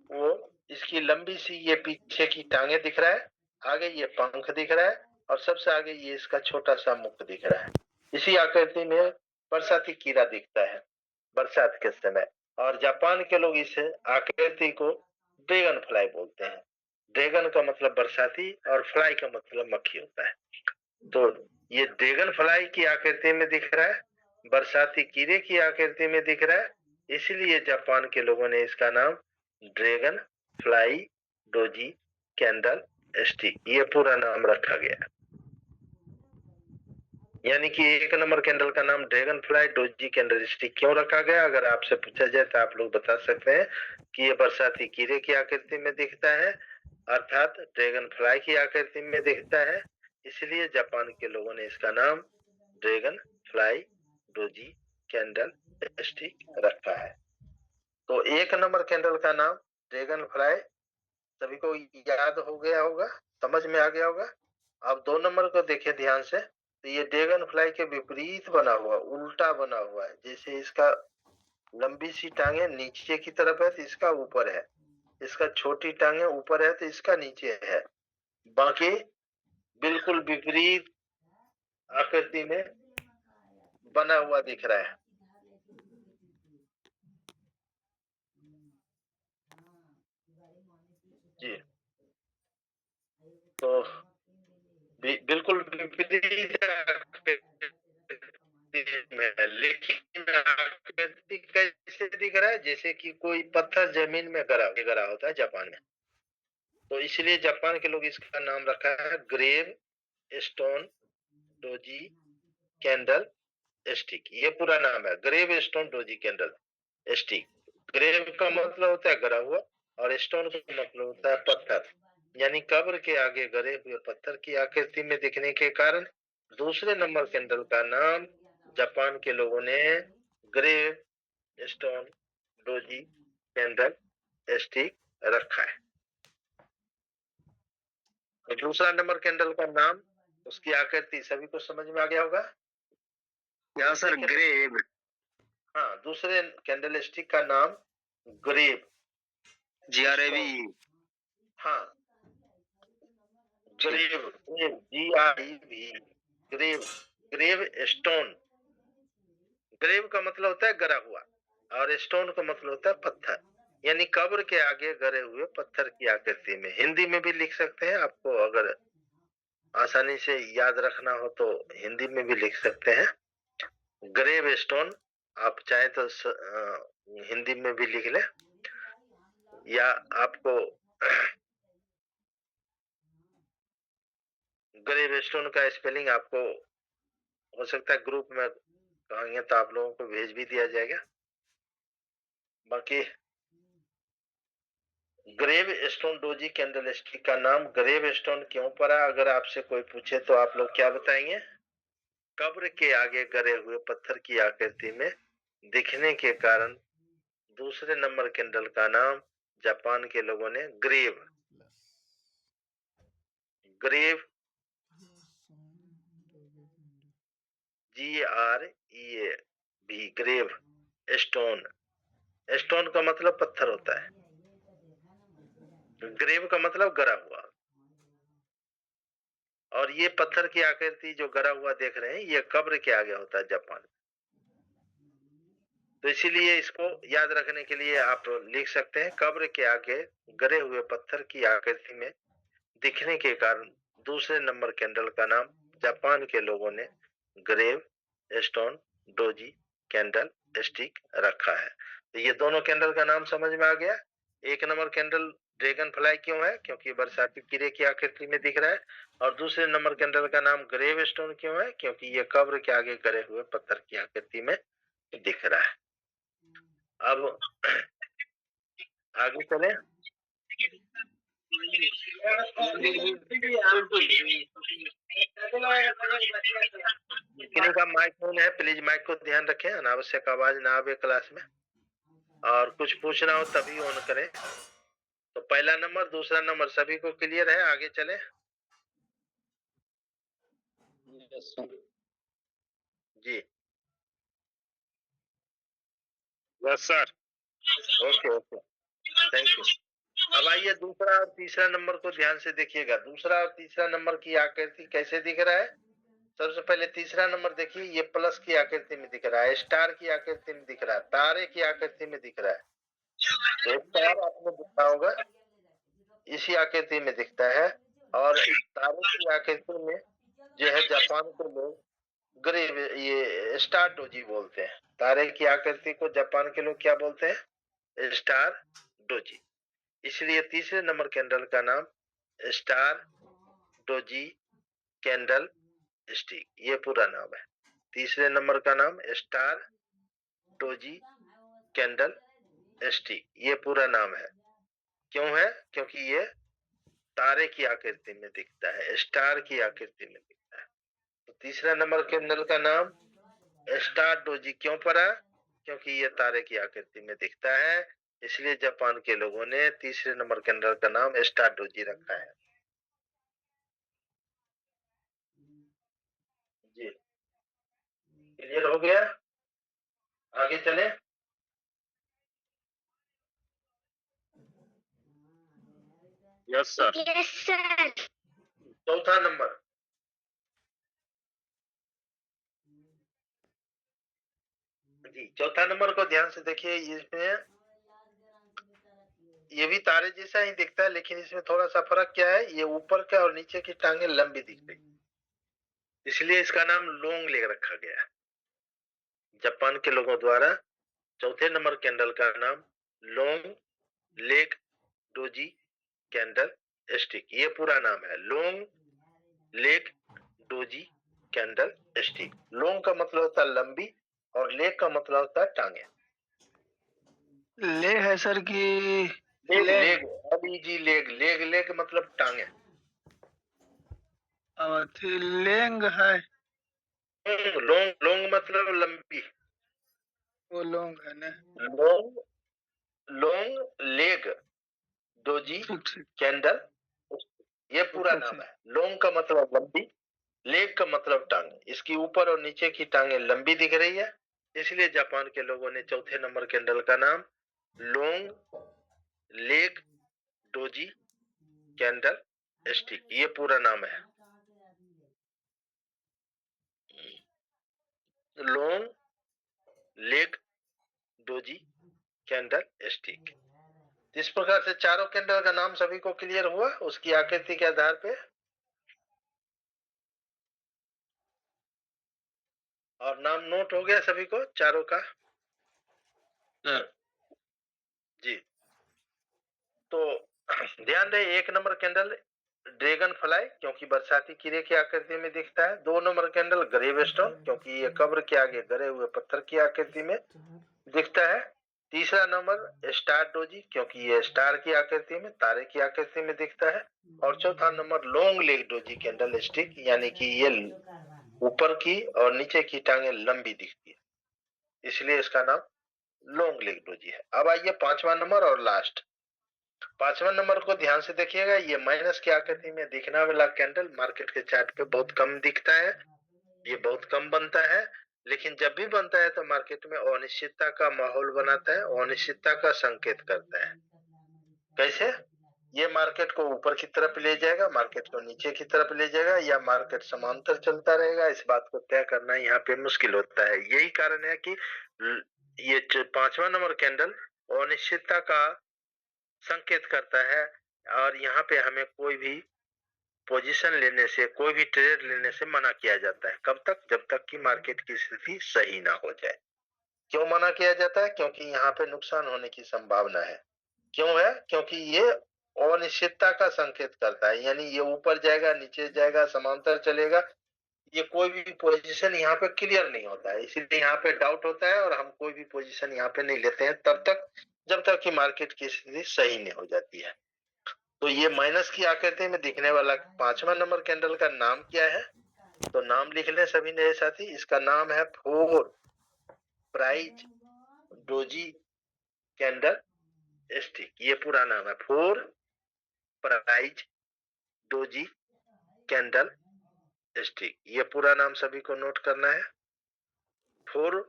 वो इसकी लंबी सी ये पीछे की टांगे दिख रहा है, आगे ये पंख दिख रहा है, और सबसे आगे ये इसका छोटा सा मुख दिख रहा है। इसी आकृति में बरसाती कीड़ा दिखता है बरसात के समय, और जापान के लोग इस आकृति को ड्रैगन फ्लाई बोलते हैं। ड्रैगन का मतलब बरसाती और फ्लाई का मतलब मक्खी होता है। तो ये ड्रैगन फ्लाई की आकृति में दिख रहा है, बरसाती कीड़े की आकृति में दिख रहा है, इसलिए जापान के लोगों ने इसका नाम dragon fly doji candlestick ये पूरा नाम रखा गया। यानी कि 1 नंबर कैंडल का नाम dragon fly doji candle stick क्यों रखा गया, अगर आपसे पूछा जाए तो आप लोग बता सकते हैं कि ये बरसाती कीड़े की आकृति में दिखता है, अर्थात ड्रैगन फ्लाई की आकृति में दिखता है, इसलिए जापान के लोगों ने इसका नाम dragon fly doji candlestick रखा है। तो 1 नंबर कैंडल का नाम ड्रैगन फ्लाई सभी को याद हो गया होगा, समझ में आ गया होगा। अब 2 नंबर को देखिए ध्यान से, तो ये ड्रैगन फ्लाई के विपरीत बना हुआ, उल्टा बना हुआ है। जैसे इसका लंबी सी टांगे नीचे की तरफ है तो इसका ऊपर है, इसका छोटी टांगे ऊपर है तो इसका नीचे है, बाकी बिल्कुल विपरीत आकृति में बना हुआ दिख रहा है। जी तो बिल्कुल विपरीत लेकिन आकृति कैसे दिख रहा है, जैसे कि कोई पत्थर जमीन में गड़ा होता है जापान में, तो इसलिए जापान के लोग इसका नाम रखा है gravestone doji candlestick, ये पूरा नाम है gravestone doji candlestick. Grave का मतलब होता है गड़ा हुआ और स्टोन का मतलब होता है पत्थर, यानी कब्र के आगे गड़े हुए पत्थर की आकृति में दिखने के कारण दूसरे नंबर कैंडल का नाम जापान के लोगों ने gravestone doji candlestick रखा है। तो दूसरा नंबर कैंडल का नाम, उसकी आकृति सभी को समझ में आ गया होगा। या सर ग्रेव। हाँ, दूसरे कैंडल स्टिक का नाम ग्रेव, GRAV। हाँ grave, GREV, grave, gravestone. Grave का मतलब होता है गड़ा हुआ और स्टोन का मतलब होता है पत्थर, यानी कब्र के आगे गड़े हुए पत्थर की आकृति में। हिंदी में भी लिख सकते हैं, आपको अगर आसानी से याद रखना हो तो हिंदी में भी लिख सकते हैं। ग्रेव स्टोन आप चाहे तो हिंदी में भी लिख लें, या आपको ग्रेव स्टोन का स्पेलिंग आपको हो सकता है ग्रुप में कहेंगे तो आप लोगों को भेज भी दिया जाएगा। बाकी gravestone doji candlestick का नाम ग्रेव स्टोन क्यों पड़ा, अगर आपसे कोई पूछे तो आप लोग क्या बताएंगे? कब्र के आगे गड़े हुए पत्थर की आकृति में दिखने के कारण दूसरे नंबर कैंडल का नाम जापान के लोगों ने grave GREAV gravestone. Stone का मतलब पत्थर होता है, ग्रेव का मतलब गड़ा हुआ। और ये पत्थर की आकृति जो गड़ा हुआ देख रहे हैं, ये कब्र के आगे होता है जापान। तो इसीलिए इसको याद रखने के लिए आप लिख सकते हैं, कब्र के आगे गड़े हुए पत्थर की आकृति में दिखने के कारण दूसरे नंबर कैंडल का नाम जापान के लोगों ने gravestone doji candlestick रखा है। तो ये दोनों कैंडल का नाम समझ में आ गया। एक नंबर कैंडल ड्रैगन फ्लाई क्यों है? क्योंकि बरसाती कीड़े की आकृति में दिख रहा है। और दूसरे नंबर कैंडल का नाम ग्रेव स्टोन क्यों है? क्योंकि ये कब्र के आगे गड़े हुए पत्थर की आकृति में दिख रहा है। अब आगे चले। किन्हीं का माइक ऑन है, प्लीज माइक को ध्यान रखें, अनावश्यक आवाज ना आवे क्लास में। और कुछ पूछना हो तभी ऑन करें। तो पहला नंबर, दूसरा नंबर सभी को क्लियर है? आगे चले जी। Yes sir. Okay okay, thank you. अब आइए दूसरा और तीसरा नंबर को ध्यान से देखिएगा। दूसरा और तीसरा नंबर की आकृति कैसे दिख रहा है? सबसे पहले तीसरा नंबर देखिए, ये प्लस की आकृति में दिख रहा है, स्टार की आकृति में दिख रहा है, तारे की आकृति में दिख रहा है। तो स्टार आपने देखा होगा, इसी आकृति में दिखता है। और तारे की आकृति में जो है जापान के लोग ग्रेव, ये स्टार डोजी बोलते हैं। तारे की आकृति को जापान के लोग क्या बोलते हैं? Star doji. इसलिए तीसरे नंबर कैंडल का नाम स्टार डोजी कैंडल स्टिक, ये पूरा नाम है। तीसरे नंबर का नाम स्टार डोजी कैंडल स्टिक, ये पूरा नाम है। क्यों है? क्योंकि ये तारे की आकृति में दिखता है, स्टार की आकृति में दिखता है। तो तीसरा नंबर कैंडल का नाम स्टार डोजी क्यों पड़ा? क्योंकि ये तारे की आकृति में दिखता है, इसलिए जापान के लोगों ने तीसरे नंबर कैंडल का नाम स्टार डोजी रखा है। जी, क्लियर हो गया? आगे चले। Yes sir. चौथा नंबर, जी चौथा नंबर को ध्यान से देखिए। इसमें ये भी तारे जैसा ही दिखता है, लेकिन इसमें थोड़ा सा फर्क क्या है, ये ऊपर का और नीचे की टांगे लंबी दिख रही, इसलिए इसका नाम लोंग लेग रखा गया। जापान के लोगों द्वारा चौथे नंबर कैंडल का नाम लोंग लेग डोजी कैंडल स्टिक, ये पूरा नाम है, लोंग लेग डोजी कैंडल स्टिक। लोंग का मतलब होता है लंबी और लेग का मतलब होता है टांगे। ले है सर कि leg leg. Leg LEG leg leg leg मतलब टांगे। अथी लेंग है, लोंग लोंग मतलब लंबी। वो लोंग है ना। लोंग लोंग लेग डोजी ठीक ठीक कैंडल, ये पूरा ठीक नाम ठीक। है। लोंग का मतलब लंबी, लेग का मतलब टांगे। इसकी ऊपर और नीचे की टांगे लंबी दिख रही है, इसलिए जापान के लोगों ने चौथे नंबर कैंडल का नाम लोंग लेग डोजी कैंडल स्टिक, ये पूरा नाम है। लोंग लेग डोजी कैंडल स्टिक। इस प्रकार से चारों कैंडल का नाम सभी को क्लियर हुआ उसकी आकृति के आधार पे। और नाम नोट हो गया सभी को चारों का जी। तो ध्यान रहे, 1 नंबर कैंडल ड्रैगन फ्लाई क्योंकि बरसाती कीड़े की आकृति में दिखता है। 2 नंबर कैंडल ग्रेव स्टोन क्योंकि ये कब्र के आगे गड़े हुए पत्थर की आकृति में दिखता है। तीसरा नंबर स्टार डोजी क्योंकि ये स्टार की आकृति में, तारे की आकृति में दिखता है। और चौथा number long leg doji candle stick यानी कि ये ऊपर की और नीचे की टांगे लंबी दिखती है, इसलिए इसका नाम लॉन्ग लेग डोजी है। अब आइए 5वां नंबर और लास्ट। 5वां नंबर को ध्यान से देखिएगा, ये माइनस की आकृति में दिखने वाला कैंडल मार्केट के चार्ट पे बहुत कम दिखता है, ये बहुत कम बनता है। लेकिन जब भी बनता है तो मार्केट में अनिश्चितता का माहौल बनाता है, अनिश्चितता का संकेत करता है। कैसे? ये मार्केट को ऊपर की तरफ ले जाएगा, मार्केट को नीचे की तरफ ले जाएगा, या मार्केट समांतर चलता रहेगा, इस बात को तय करना यहाँ पे मुश्किल होता है। यही कारण है कि ये 5वां नंबर कैंडल अनिश्चितता का संकेत करता है। और यहाँ पे हमें कोई भी पोजीशन लेने से, कोई भी ट्रेड लेने से मना किया जाता है। कब तक? जब तक कि मार्केट की स्थिति सही ना हो जाए। क्यों मना किया जाता है? क्योंकि यहाँ पे नुकसान होने की संभावना है। क्यों है? क्योंकि ये अनिश्चितता का संकेत करता है, यानी ये ऊपर जाएगा, नीचे जाएगा, समांतर चलेगा, ये कोई भी पोजीशन यहाँ पे क्लियर नहीं होता है, इसीलिए यहाँ पे डाउट होता है और हम कोई भी पोजीशन यहाँ पे नहीं लेते हैं तब तक जब तक कि मार्केट की स्थिति सही नहीं हो जाती है। तो ये माइनस की आकृति में दिखने वाला 5वां नंबर कैंडल का नाम क्या है? तो नाम लिख लें सभी नए साथी, इसका नाम है 4 प्राइज डोजी कैंडल स्टिक। ये पूरा नाम है 4 प्राइज डोजी कैंडल स्टिक, ये पूरा नाम सभी को नोट करना है। 4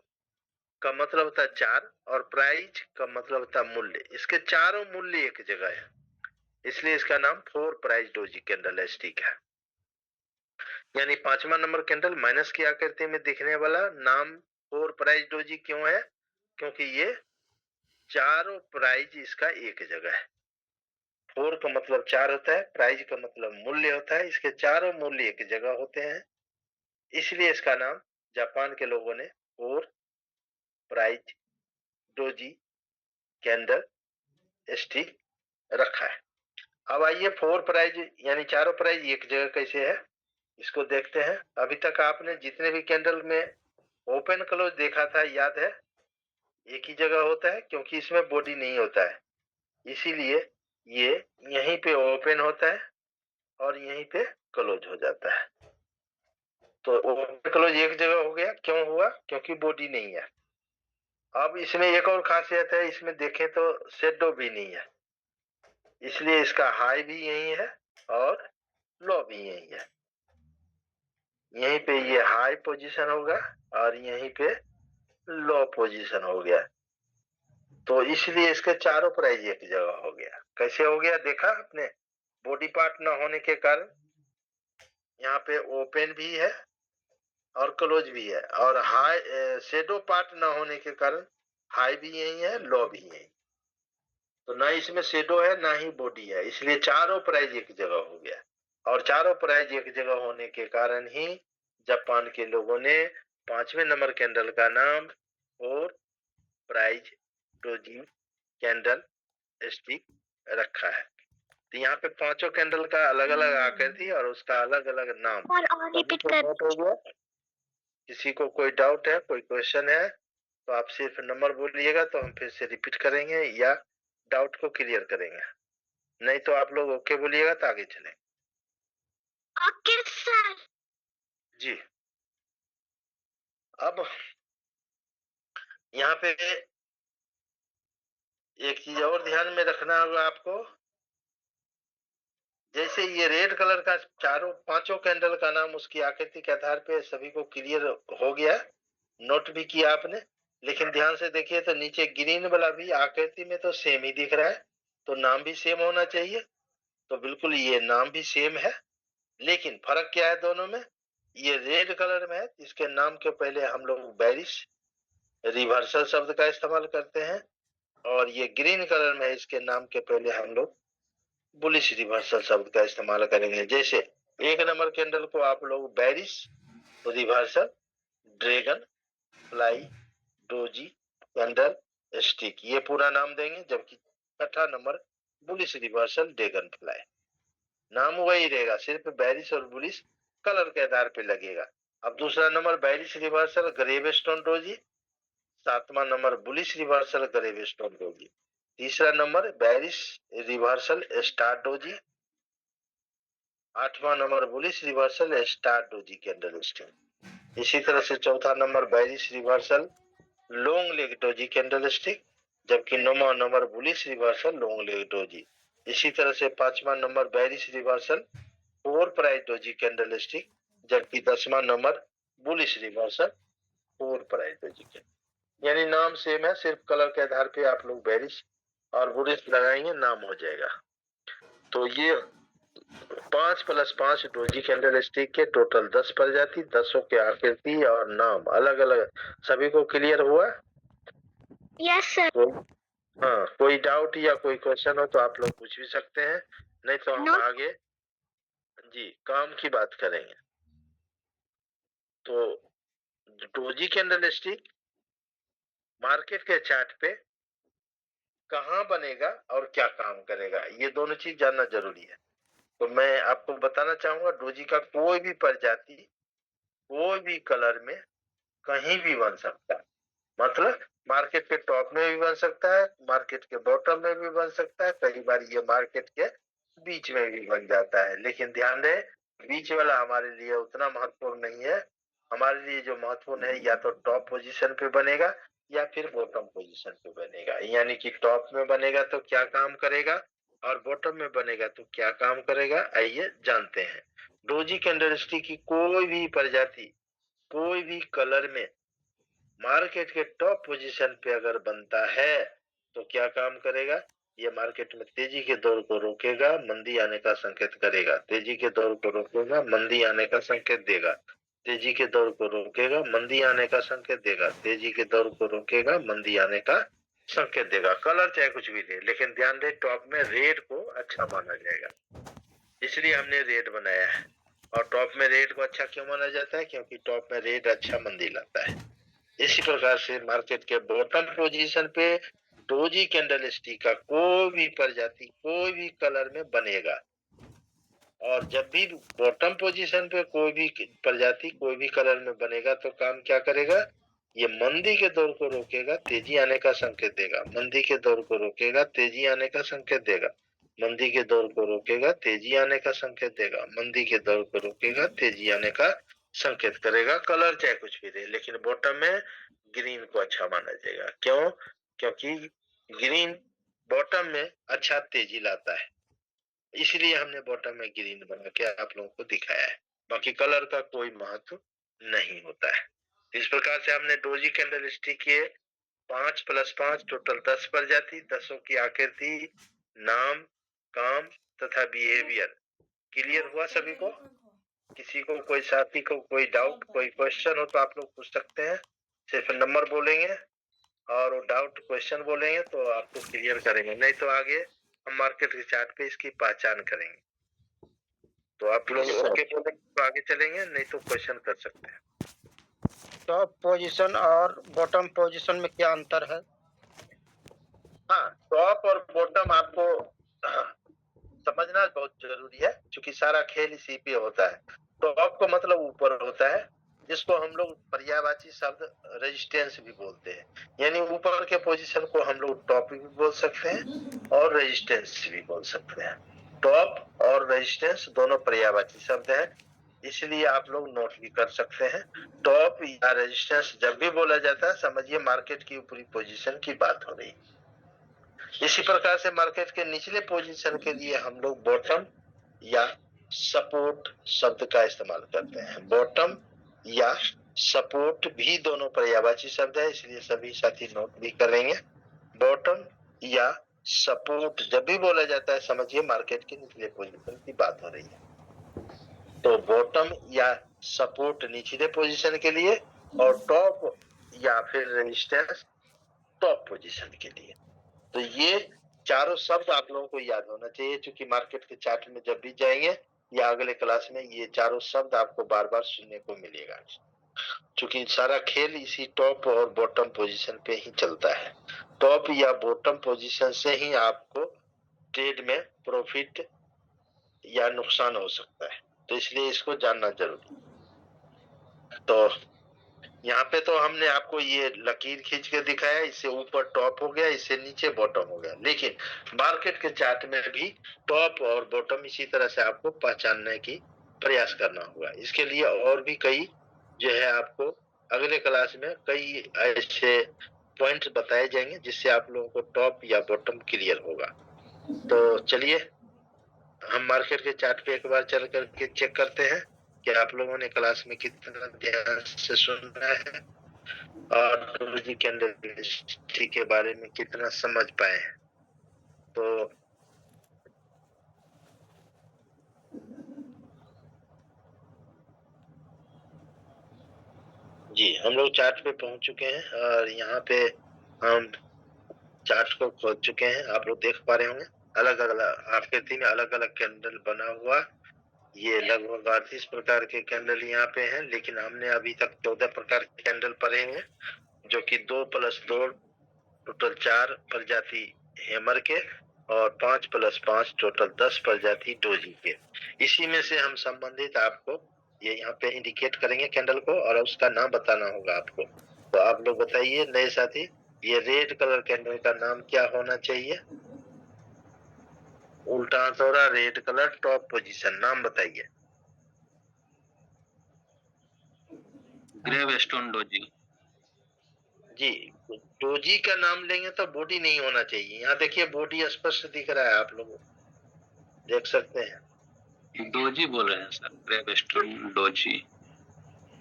का मतलब होता है 4 और प्राइज का मतलब होता है मूल्य। इसके चारों मूल्य एक जगह है, इसलिए इसका नाम 4 प्राइज डोजी कैंडल स्टिक है। यानी 5वां नंबर कैंडल माइनस की आकृति में दिखने वाला नाम 4 प्राइज डोजी क्यों है? क्योंकि ये चारों प्राइज इसका एक जगह है। 4 का मतलब 4 होता है, प्राइज का मतलब मूल्य होता है, इसके चारों मूल्य एक जगह होते हैं, इसलिए इसका नाम जापान के लोगों ने 4 प्राइज डोजी कैंडल स्टिक रखा है। अब आइए 4 प्राइज यानी चारों प्राइज एक जगह कैसे है इसको देखते हैं। अभी तक आपने जितने भी कैंडल में ओपन क्लोज देखा था, याद है? एक ही जगह होता है क्योंकि इसमें बॉडी नहीं होता है, इसीलिए ये यहीं पे ओपन होता है और यहीं पे क्लोज हो जाता है। तो ओपन क्लोज एक जगह हो गया, क्यों हुआ? क्योंकि बॉडी नहीं है। अब इसमें एक और खासियत है, इसमें देखें तो शेडो भी नहीं है, इसलिए इसका हाई भी यही है और लो भी यही है। यहीं पे ये हाई पोजीशन होगा और यहीं पे लो पोजीशन हो गया, तो इसलिए इसके चारों प्राइज एक जगह हो गया। कैसे हो गया देखा आपने? बॉडी पार्ट ना होने के कारण यहाँ पे ओपन भी है और क्लोज भी है, और हाई शेडो पार्ट ना होने के कारण हाई भी यही है, लो भी यही। तो ना इसमें शेडो है ना ही बॉडी है, इसलिए चारों प्राइज एक जगह हो गया। और चारों प्राइज एक जगह होने के कारण ही जापान के लोगों ने 5वें नंबर कैंडल का नाम 4 प्राइज डोजी कैंडल स्टिक रखा है। तो यहाँ पे पांचों कैंडल का अलग अलग आकृति और उसका अलग अलग नाम रिपीट कर। किसी को कोई डाउट है, कोई क्वेश्चन है तो आप सिर्फ नंबर बोलिएगा तो हम फिर से रिपीट करेंगे या डाउट को क्लियर करेंगे, नहीं तो आप लोग ओके बोलिएगा तो आगे चलें। Okay sir. जी, अब यहाँ पे एक चीज और ध्यान में रखना होगा आपको। जैसे ये रेड कलर का चारों पांचों कैंडल का नाम उसकी आकृति के आधार पे सभी को क्लियर हो गया, नोट भी किया आपने। लेकिन ध्यान से देखिए तो नीचे ग्रीन वाला भी आकृति में तो सेम ही दिख रहा है, तो नाम भी सेम होना चाहिए। तो बिल्कुल ये नाम भी सेम है, लेकिन फर्क क्या है दोनों में? ये रेड कलर में है, इसके नाम के पहले हम लोग बेरिश रिवर्सल शब्द का इस्तेमाल करते हैं, और ये ग्रीन कलर में है, इसके नाम के पहले हम लोग बुलिश रिवर्सल शब्द का इस्तेमाल करेंगे। जैसे एक नंबर कैंडल को आप लोग bearish reversal, dragonfly, doji, candlestick, ये पूरा नाम देंगे, जबकि छठा number bullish reversal dragon fly, नाम वही रहेगा, सिर्फ बेरिश और बुलिश कलर के आधार पे लगेगा। अब दूसरा number bearish reversal gravestone doji, सातवां number bullish reversal gravestone doji, तीसरा number bearish reversal star doji, आठवां number bullish reversal star doji candlestick. इसी तरह से चौथा number bearish reversal long leg doji candlestick, जबकि नौवां number bullish reversal long leg doji. इसी तरह से पांचवा number bearish reversal four price doji candlestick, जबकि 10वां number bullish reversal four price doji candle. यानी नाम सेम है, सिर्फ कलर के आधार पे आप लोग बेरिश और बुलिश लगाएंगे, नाम हो जाएगा। तो ये 5 + 5 डोजी कैंडल स्टिक के टोटल 10 प्रजाति, 10 के आकृति और नाम अलग अलग। सभी को क्लियर हुआ? Yes sir. हाँ, कोई डाउट या कोई क्वेश्चन हो तो आप लोग पूछ भी सकते हैं, नहीं तो हम No. आगे जी काम की बात करेंगे। तो डोजी कैंडल स्टिक मार्केट के चार्ट पे कहाँ बनेगा और क्या काम करेगा, ये दोनों चीज जानना जरूरी है। तो मैं आपको बताना चाहूंगा, डोजी का कोई भी प्रजाति कोई भी कलर में कहीं भी बन सकता है। मतलब मार्केट के टॉप में भी बन सकता है, मार्केट के बॉटम में भी बन सकता है, कई बार ये मार्केट के बीच में भी बन जाता है। लेकिन ध्यान दें, बीच वाला हमारे लिए उतना महत्वपूर्ण नहीं है। हमारे लिए जो महत्वपूर्ण है, या तो टॉप पोजीशन पे बनेगा या फिर बॉटम पोजीशन पे बनेगा। यानी कि टॉप में बनेगा तो क्या काम करेगा और बॉटम में बनेगा तो क्या काम करेगा, आइए जानते हैं। डोजी कैंडल स्टिक की कोई भी प्रजाति कोई भी कलर में मार्केट के टॉप पोजीशन पे अगर बनता है तो क्या काम करेगा? ये मार्केट में तेजी के दौर को रोकेगा, मंदी आने का संकेत करेगा। तेजी के दौर को रोकेगा, मंदी आने का संकेत देगा। तेजी के दौर को रोकेगा, मंदी आने का संकेत देगा। तेजी के दौर को रोकेगा, मंदी आने का संकेत देगा। कलर चाहे कुछ भी दे, लेकिन ध्यान दें टॉप में रेड को अच्छा माना जाएगा, इसलिए हमने रेड बनाया है। और टॉप में रेड को अच्छा क्यों माना जाता है? क्योंकि टॉप में रेड अच्छा मंदी लाता है। इसी प्रकार से मार्केट के बॉटम पोजीशन पे डोजी कैंडल स्टिक का कोई भी प्रजाति कोई भी कलर में बनेगा, और जब भी बॉटम पोजीशन पे कोई भी प्रजाति कोई भी कलर में बनेगा तो काम क्या करेगा? ये मंदी के दौर को रोकेगा, तेजी आने का संकेत देगा। मंदी के दौर को रोकेगा, तेजी आने का संकेत देगा। मंदी के दौर को रोकेगा, तेजी आने का संकेत देगा। मंदी के दौर को रोकेगा, तेजी आने का संकेत करेगा। कलर चाहे कुछ भी दे, लेकिन बॉटम में ग्रीन को अच्छा माना जाएगा। क्यों? क्योंकि ग्रीन बॉटम में अच्छा तेजी लाता है, इसलिए हमने बॉटम में ग्रीन बना के आप लोगों को दिखाया है। बाकी कलर का कोई महत्व नहीं होता है। इस प्रकार से हमने डोजी कैंडल स्टिक के 5 + 5 टोटल 10 प्रजाति, 10 की आकृति, नाम, काम तथा बिहेवियर क्लियर हुआ सभी को? किसी को कोई साथी को कोई डाउट कोई क्वेश्चन हो तो आप लोग पूछ सकते हैं। सिर्फ नंबर बोलेंगे और वो डाउट क्वेश्चन बोलेंगे तो आपको क्लियर करेंगे, नहीं तो आगे हम मार्केट के चार्ट पे इसकी पहचान करेंगे। तो आप लोग ओके बोलेंगे तो आगे चलेंगे, नहीं तो क्वेश्चन कर सकते हैं। टॉप पोजीशन और बॉटम पोजीशन में क्या अंतर है? हाँ, टॉप और बॉटम आपको समझना बहुत जरूरी है, क्योंकि सारा खेल इसी पे होता है। टॉप का मतलब ऊपर होता है जिसको हम लोग पर्यायवाची शब्द रेजिस्टेंस भी बोलते हैं। यानी ऊपर के पोजीशन को हम लोग टॉप भी बोल सकते हैं और रेजिस्टेंस भी बोल सकते हैं। टॉप और रेजिस्टेंस दोनों पर्यायवाची शब्द हैं, इसलिए आप लोग नोट भी कर सकते हैं। टॉप या रेजिस्टेंस जब भी बोला जाता है समझिए मार्केट की ऊपरी पोजीशन की बात हो रही है। इसी प्रकार से मार्केट के निचले पोजीशन के लिए हम लोग बॉटम या सपोर्ट शब्द का इस्तेमाल करते हैं। बॉटम या सपोर्ट भी दोनों पर्यायवाची शब्द है, इसलिए सभी साथी नोट भी करेंगे। बॉटम या सपोर्ट जब भी बोला जाता है समझिए मार्केट के निचले पोजीशन की बात हो रही है। तो बॉटम या सपोर्ट निचले पोजीशन के लिए और टॉप या फिर रेजिस्टेंस टॉप पोजीशन के लिए। तो ये चारों शब्द आप लोगों को याद होना चाहिए, क्योंकि मार्केट के चार्ट में जब भी जाएंगे या अगले क्लास में ये चारों शब्द आपको बार बार सुनने को मिलेगा, क्योंकि सारा खेल इसी टॉप और बॉटम पोजीशन पे ही चलता है। टॉप या बॉटम पोजीशन से ही आपको ट्रेड में प्रॉफिट या नुकसान हो सकता है, तो इसलिए इसको जानना जरूरी। तो यहाँ पे तो हमने आपको ये लकीर खींच के दिखाया, इससे ऊपर टॉप हो गया, इससे नीचे बॉटम हो गया, लेकिन मार्केट के चार्ट में भी टॉप और बॉटम इसी तरह से आपको पहचानने की प्रयास करना होगा। इसके लिए और भी कई जो है आपको अगले क्लास में कई ऐसे पॉइंट्स बताए जाएंगे जिससे आप लोगों को टॉप या बॉटम क्लियर होगा। तो चलिए हम मार्केट के चार्ट पे एक बार चल करके चेक करते हैं कि आप लोगों ने क्लास में कितना ध्यान से सुना है और डोजी कैंडलस्टिक के बारे में कितना समझ पाए हैं। तो जी हम लोग चार्ट पे पहुंच चुके हैं और यहाँ पे हम चार्ट को खोल चुके हैं। आप लोग देख पा रहे होंगे अलग अलग आकृति में अलग अलग कैंडल बना हुआ। ये लगभग 38 प्रकार के कैंडल यहाँ पे हैं, लेकिन हमने अभी तक 14 प्रकार के कैंडल पढ़े हैं, जो कि 2 + 2 टोटल 4 प्रजाति हैमर के और 5 + 5 टोटल 10 प्रजाति डोजी के। इसी में से हम संबंधित आपको ये यहाँ पे इंडिकेट करेंगे कैंडल को और उसका नाम बताना होगा आपको। तो आप लोग बताइए नए साथी, ये रेड कलर कैंडल का नाम क्या होना चाहिए? उल्टा हथौड़ा, रेड कलर, टॉप पोजीशन, नाम बताइए। Gravestone doji. जी डोजी का नाम लेंगे तो बॉडी नहीं होना चाहिए। यहाँ देखिए बॉडी स्पष्ट दिख रहा है, आप लोग देख सकते हैं। डोजी बोल रहे हैं सर, ग्रेवस्टोन डोजी।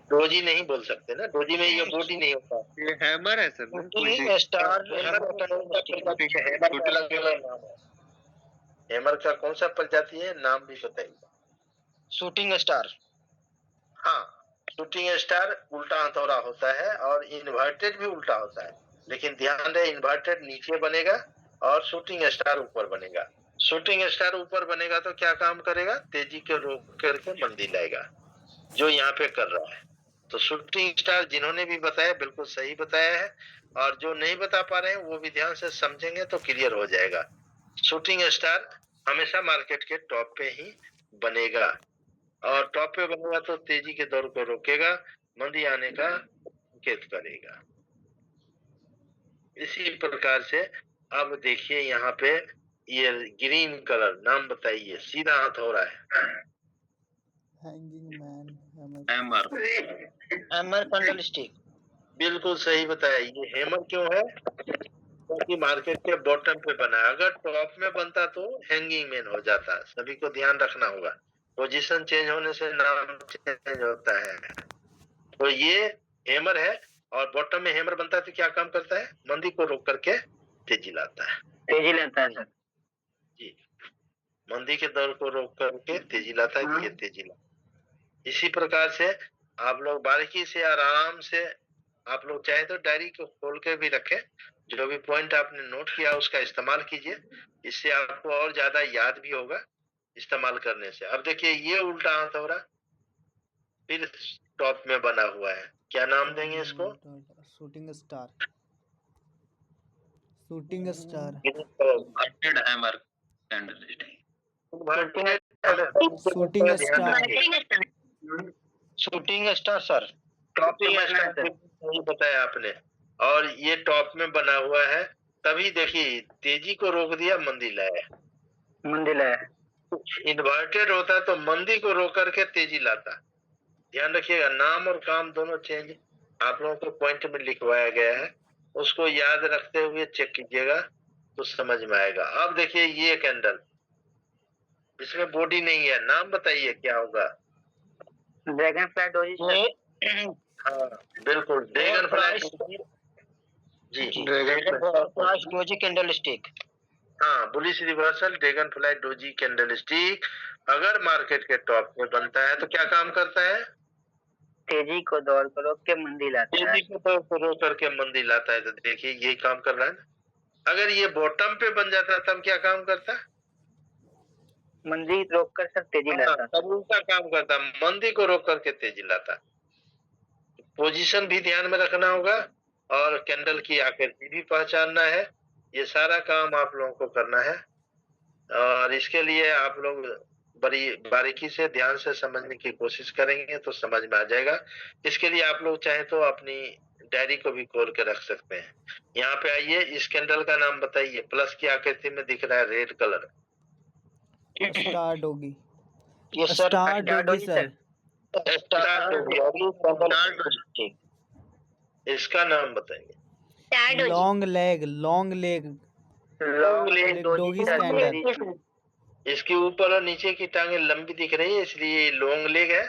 डोजी नहीं बोल सकते ना, डोजी में ये बॉडी नहीं होता। ये हैमर है सर ना? हैमर का कौन सा प्रजाति है, नाम भी बताइए। Shooting star. हाँ शूटिंग स्टार उल्टा हथौड़ा होता है और इन्वर्टेड भी उल्टा होता है, लेकिन ध्यान रहे इन्वर्टेड नीचे बनेगा और शूटिंग स्टार ऊपर बनेगा। शूटिंग स्टार ऊपर बनेगा तो क्या काम करेगा? तेजी के रोक करके मंदी लाएगा, जो यहाँ पे कर रहा है। तो शूटिंग स्टार जिन्होंने भी बताया बिल्कुल सही बताया है, और जो नहीं बता पा रहे हैं वो भी ध्यान से समझेंगे तो क्लियर हो जाएगा। शूटिंग स्टार हमेशा मार्केट के टॉप पे ही बनेगा, और टॉप पे बनेगा तो तेजी के दौर को रोकेगा, मंदी आने का संकेत करेगा। इसी प्रकार से अब देखिए यहाँ पे ये ग्रीन कलर, नाम बताइए, सीधा हथौड़ा है। Hanging man, hammer. Hammer candlestick. बिल्कुल सही बताया। ये हैमर क्यों है? क्योंकि मार्केट के बॉटम पे बना है। अगर टॉप में बनता तो हैंगिंग मैन हो जाता। सभी को ध्यान रखना होगा, पोजीशन चेंज होने से नाम चेंज होता है। तो ये हैमर है और बॉटम में हैमर बनता है तो क्या काम करता है? मंदी को रोक करके तेजी लाता है। तेजी लेता है सर। जी मंदी के दौर को रोक करके तेजी लाता है, ये तेजी लाता है। इसी प्रकार से आप लोग बारीकी से आराम से, आप लोग चाहे तो डायरी को खोल के भी रखें, जो भी पॉइंट आपने नोट किया उसका इस्तेमाल कीजिए, इससे आपको और ज्यादा याद भी होगा इस्तेमाल करने से। अब देखिए ये उल्टा हथौड़ा फिर टॉप में बना हुआ है, क्या नाम देंगे इसको? Shooting star. Shooting star. Inverted hammer candlestick. Shooting star. Shooting star sir. Top पे में बनना है सर। नहीं बताया आपने, और ये टॉप में बना हुआ है, तभी देखिए तेजी को रोक दिया, मंदी लाया। मंदिर है। इन्वर्टेड होता तो मंदी को रोक करके तेजी लाता। ध्यान रखिएगा, नाम और काम दोनों चेंज आप लोगों को पॉइंट में लिखवाया गया है, उसको याद रखते हुए चेक कीजिएगा तो समझ में आएगा। अब देखिए ये कैंडल, इसमें बॉडी नहीं है, नाम बताइए क्या होगा? Dragonfly doji sir. हाँ बिल्कुल, ड्रैगन फ्लाई जी, dragon price doji candlestick. हाँ, bullish reversal dragonfly doji candlestick अगर मार्केट के टॉप पे बनता है तो क्या काम करता है? तेजी को दौड़ कर रोक के मंदी लाता है। तेजी को दौड़ को रोक करके मंदी लाता है। तो देखिए यही काम कर रहा है ना। अगर ये बॉटम पे बन जाता तब क्या काम करता? मंदी रोक कर सर तेजी लाता। तब उल्टा काम करता, मंदी को रोक करके तेजी लाता। पोजीशन भी ध्यान में रखना होगा और कैंडल की आकृति भी पहचानना है। ये सारा काम आप लोगों को करना है और इसके लिए आप लोग बड़ी बारीकी से ध्यान से समझने की कोशिश करेंगे तो समझ में आ जाएगा। इसके लिए आप लोग चाहे तो अपनी डायरी को भी खोल के रख सकते हैं। यहाँ पे आइए, इस कैंडल का नाम बताइए, प्लस की आकृति में दिख रहा है रेड कलर। Star doggy. ये सर स्टार डॉगी सर। इसका नाम बताइए। Dad हो long leg, long leg, doji scandal. इसके ऊपर और नीचे की टांगे लंबी दिख रही है इसलिए लॉन्ग लेग है,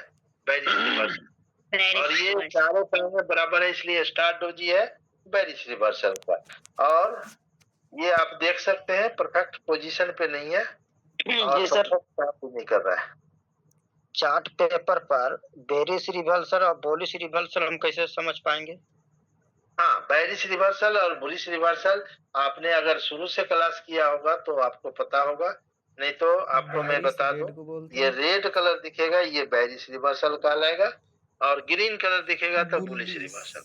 बेरिश रिवर्सल। और ये चारों टांगे बराबर है इसलिए स्टार डोजी है, बेरिश रिवर्सल का। और ये आप देख सकते हैं परफेक्ट पोजीशन पे नहीं है और जी सर। नहीं कर रहा है। चार्ट पेपर पर बेरिश रिवर्सल और बुलिश रिवर्सल हम कैसे समझ पाएंगे? हाँ, बेरिश रिवर्सल और बुलिश रिवर्सल आपने अगर शुरू से क्लास किया होगा तो आपको पता होगा, नहीं तो आपको मैं बता दूं, ये रेड कलर दिखेगा ये बेरिश रिवर्सल कहलाएगा और ग्रीन कलर दिखेगा तो बुलिश रिवर्सल।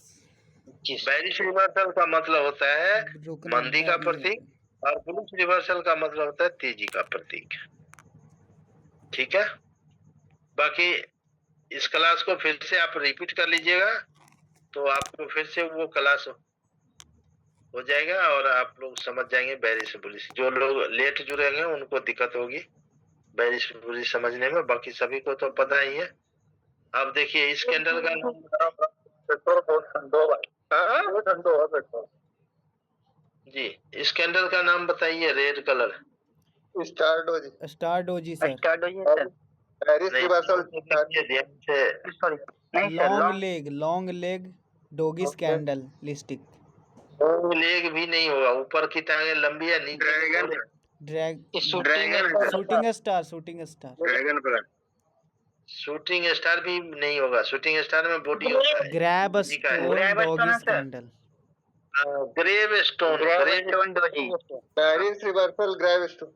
बेरिश रिवर्सल का मतलब होता है मंदी का प्रतीक और बुलिश रिवर्सल का मतलब होता है तेजी का प्रतीक। ठीक है, बाकी इस क्लास को फिर से आप रिपीट कर लीजिएगा तो आपको फिर से वो क्लास हो जाएगा और आप लोग समझ जाएंगे बेरिश बुलिश। जो लोग लेट जुड़ेंगे उनको दिक्कत होगी बेरिश बुलिश समझने में, बाकी सभी को तो पता ही है। अब देखिए इस कैंडल का नाम जी, इस कैंडल का नाम बताइए, red colour. Star doji. Star doji sir. Star doji sir. Bearish reversal. ध्यान से, सॉरी नहीं sir, long leg, doji candlestick. Leg भी नहीं होगा, ऊपर की टांगे लंबी है, नीचे shooting star, shooting star. Dragonfly. Shooting star भी नहीं होगा, शूटिंग स्टार में बॉडी होता है। Gravestone, doji candle. Gravestone doji. Bearish reversal gravestone.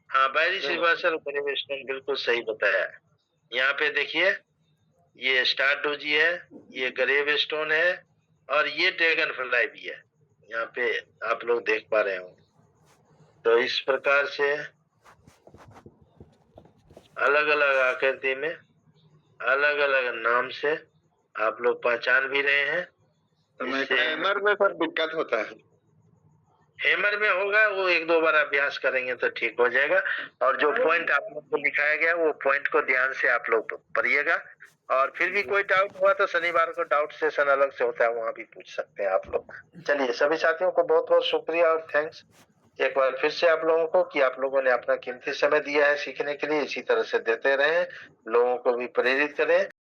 हाँ, बेरिश रिवर्सल ग्रेव स्टोन, बिल्कुल सही बताया। यहाँ पे देखिए ये स्टार डोजी है, ये ग्रेव स्टोन है और ये ड्रैगन फ्लाई भी है, यहाँ पे आप लोग देख पा रहे हो। तो इस प्रकार से अलग अलग आकृति में अलग अलग नाम से आप लोग पहचान भी रहे हैं। हैमर में सर दिक्कत होता है। हैमर में होगा, वो एक दो बार अभ्यास करेंगे तो ठीक हो जाएगा। और जो पॉइंट आप लोग को दिखाया गया वो पॉइंट को ध्यान से आप लोग पढ़िएगा और फिर भी कोई डाउट हुआ तो शनिवार को डाउट सेशन अलग से होता है, वहां भी पूछ सकते हैं आप लोग। चलिए, सभी साथियों को बहुत बहुत शुक्रिया और थैंक्स एक बार फिर से आप लोगों को कि आप लोगों ने अपना कीमती समय दिया है सीखने के लिए। इसी तरह से देते रहें, लोगों को भी प्रेरित करें।